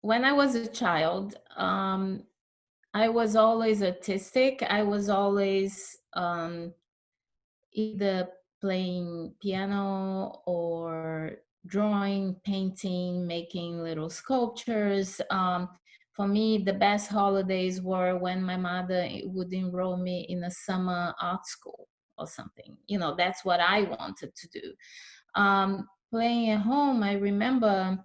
when I was a child, I was always artistic. I was always either playing piano or drawing, painting, making little sculptures. For me, the best holidays were when my mother would enroll me in a summer art school or something. You know, that's what I wanted to do. Playing at home, I remember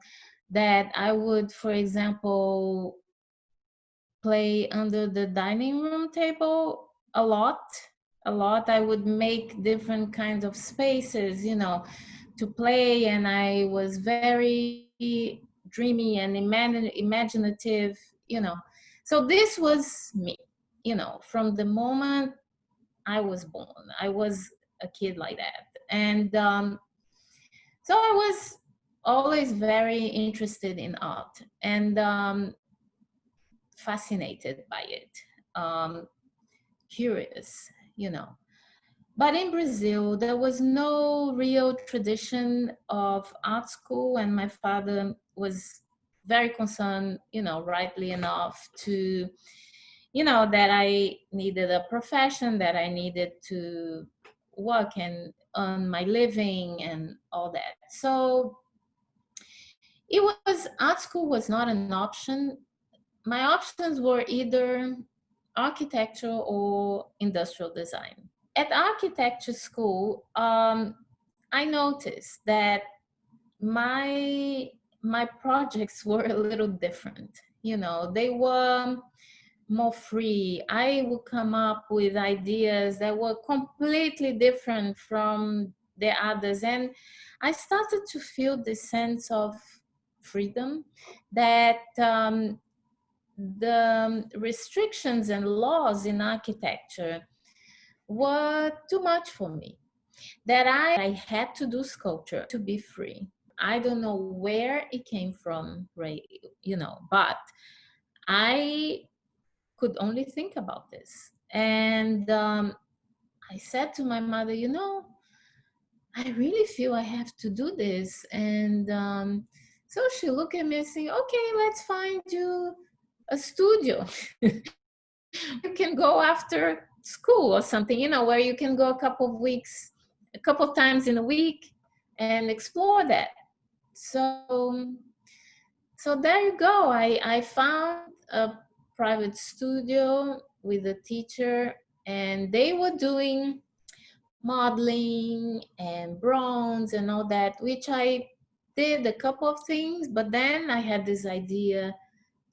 that I would, for example, play under the dining room table a lot. A lot. I would make different kinds of spaces, you know, to play, and I was very dreamy and imaginative, you know. So this was me, you know, from the moment I was born. I was a kid like that. And so I was always very interested in art and fascinated by it, um, curious, you know. But in Brazil, there was no real tradition of art school, and my father was very concerned, you know, rightly enough, to, you know, that I needed a profession, that I needed to work and earn my living and all that. So art school was not an option. My options were either architecture or industrial design. At architecture school, I noticed that my my projects were a little different. You know, they were more free. I would come up with ideas that were completely different from the others, and I started to feel this sense of freedom that the restrictions and laws in architecture were too much for me, that I had to do sculpture to be free. I don't know where it came from, right? You know, but I could only think about this. And I said to my mother, you know, I really feel I have to do this. And so she looked at me and said, okay, let's find you a studio where you can go after school or something, you know, where you can go a couple of weeks, a couple of times in a week and explore that. So, so there you go. I found a private studio with a teacher, and they were doing modeling and bronze and all that, which I did a couple of things, but then I had this idea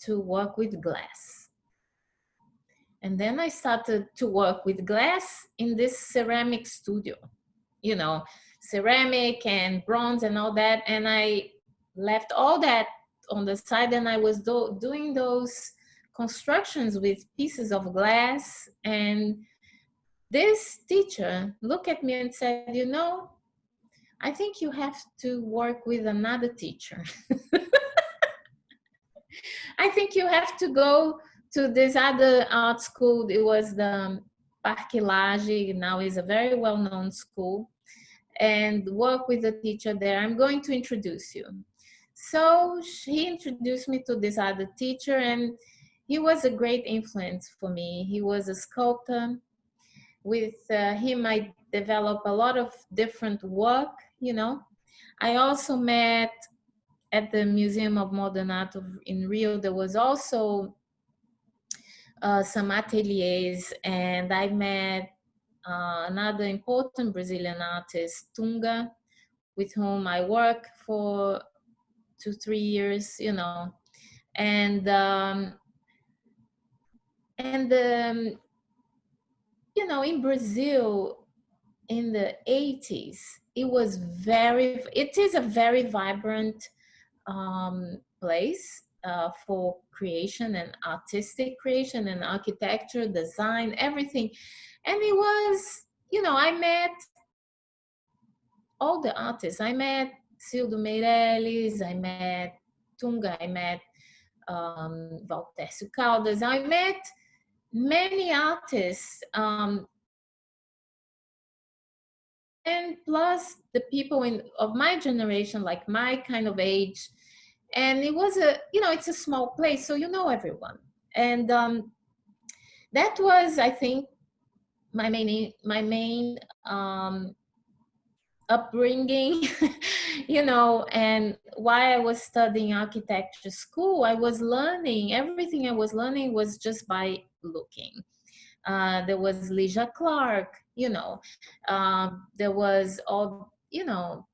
to work with glass. And then I started to work with glass in this ceramic studio, you know, ceramic and bronze and all that. And I left all that on the side, and I was doing those constructions with pieces of glass. And this teacher looked at me and said, you know, I think you have to work with another teacher. I think you have to go to this other art school. It was the Parque Lage, now is a very well-known school, and work with the teacher there. I'm going to introduce you. So he introduced me to this other teacher, and he was a great influence for me. He was a sculptor. With him, I developed a lot of different work, you know. I also met at the Museum of Modern Art in Rio, there was also some ateliers, and I met another important Brazilian artist, Tunga, with whom I worked for 2-3 years, you know. And and you know, in Brazil in the 80s, it is a very vibrant place for creation and artistic creation and architecture, design, everything. And it was, you know, I met all the artists. I met Cildo Meirelles, I met Tunga, I met Valtércio Caldas, I met many artists, and plus the people of my generation, like my kind of age, And it was a, you know, it's a small place, so you know everyone. And that was, I think, my main upbringing. You know, and while I was studying architecture school, I was learning, everything I was learning was just by looking. There was Leisure Clark, you know, there was all, you know,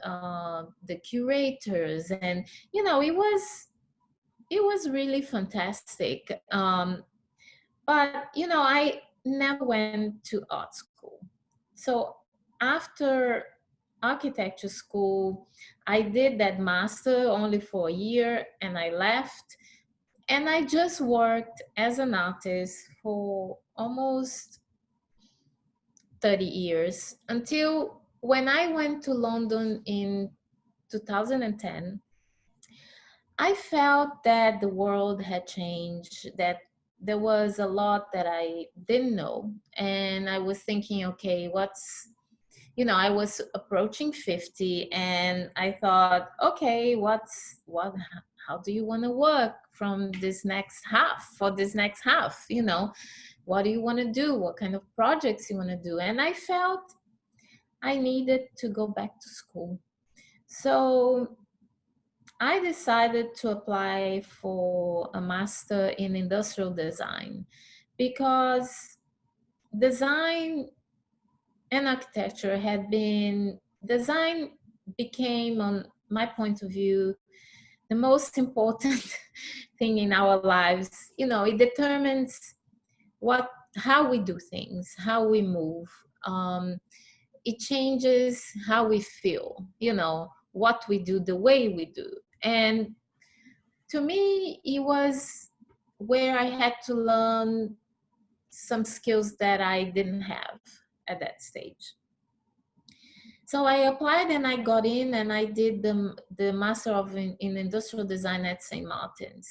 the curators, and you know, it was really fantastic. But you know, I never went to art school. So after architecture school, I did that master only for a year and I left. And I just worked as an artist for almost 30 years until when I went to London in 2010. I felt that the world had changed, that there was a lot that I didn't know. And I was thinking, okay, you know, I was approaching 50 and I thought, okay, how do you want to work from this next half, for this next half? You know, what do you want to do? What kind of projects you want to do? And I felt I needed to go back to school. So I decided to apply for a master in industrial design because design and architecture design became, on my point of view, the most important thing in our lives. You know, it determines how we do things, how we move. It changes how we feel, you know, what we do, the way we do. And to me, it was where I had to learn some skills that I didn't have at that stage. So I applied and I got in and I did the Master in Industrial Design at St. Martin's.